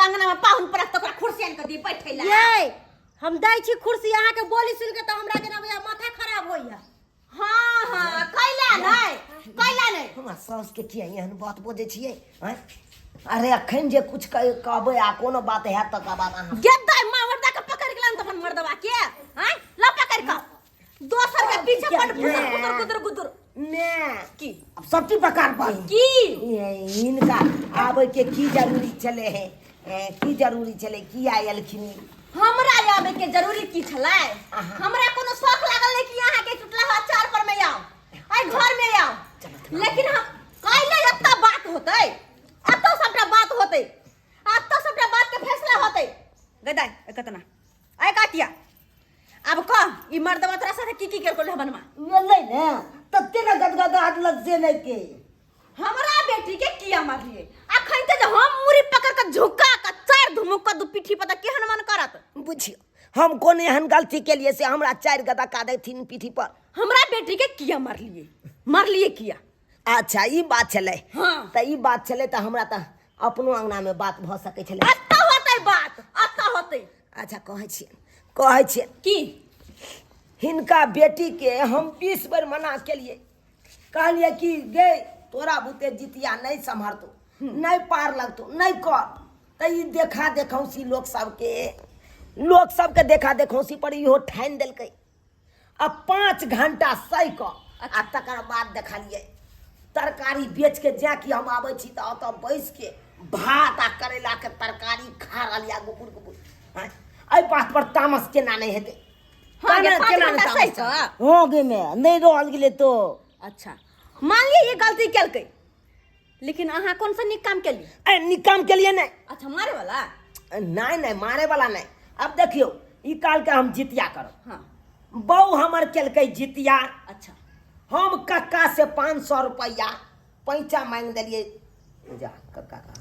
Oil अंगना में पाहुन परत तोरा कुर्सी आन के दी बैठैला ये हम दै छी कुर्सी अहाँ के बोली सुन के त हमरा जेना बुझा माथा खराब होइया। हां हां कैला नहीं हमरा सास के किया एहन बात बोझे छियै हैं? अरे अखन जे कुछ कहबै आ कोनो बात है त का बात अहाँ गेद्दा मर्दा के पकड़ के लान तखन मर्दवा के हैं ला पकड़ के दोसर के पीछे पड़ गुदर मैं की अब सबकी प्रकार पर की इनका आबै के की जरूरी चले है की जरूरी चले की आयलखिन हमरा आवे के जरूरी की छलै हमरा कोनो शौक लागल नहीं कि यहां के चुटला अचार पर में आओ आई घर में आओ लेकिन हम काइले एत्ता बात होतै अतो सबटा बात होतै अतो सबटा बात के फैसला होतै गदाई एकतना आय काटिया अब कह ई मर्दवा तोरा साथे की करको ले बनवा मिलै ने तत्ते ना गदगदा हाथ लग से नहीं के हमरा बेटी के किया मारिए अखन ते हम मुरी पकड़ के झुका के चार धुमुक के दू पीठी पता केहन मन करत बुझियो हम कोन एहन गलती के लिए से हमरा चार गदा का देथिन पीठी पर हमरा बेटी के किया मारलिए किया अच्छा ई बात चले हां त ई बात चले त हमरा त अपनो अंगना में बात भ सकै छले अत्ता होतै बात अत्ता होतै अच्छा कहै छियै की हिनका बेटी के हम 20 बार मना के लिए कहलिए कि गे तोरा बुते जितिया नहीं संभरतो नहीं पार लगतो नहीं कर त ई देखौसी लोग सबके देखा देखौसी पर इहो ठान देलकै अब 5 घंटा सही क आ तकर बाद देखलिए तरकारी बेच के जा कि हम आबै छी त अत बैस के भात आ करेला के तरकारी खा रहलिया गुपुर हैं एहि बात पर तामस केना नहीं हेतै हो गे मैं नहीं रहल गेले तो अच्छा मान लिए ये गलती केलकै लेकिन अहाँ कौन सा निक काम केलिए निक काम के लिए नहीं अच्छा मारे वाला नहीं मारे वाला नहीं अब देखियो ई काल के हम जितिया करब हाँ बहू हमर केलकै जितिया अच्छा हम कक्का से 500 रुपया पैसा मांग देलिए जा कक्का का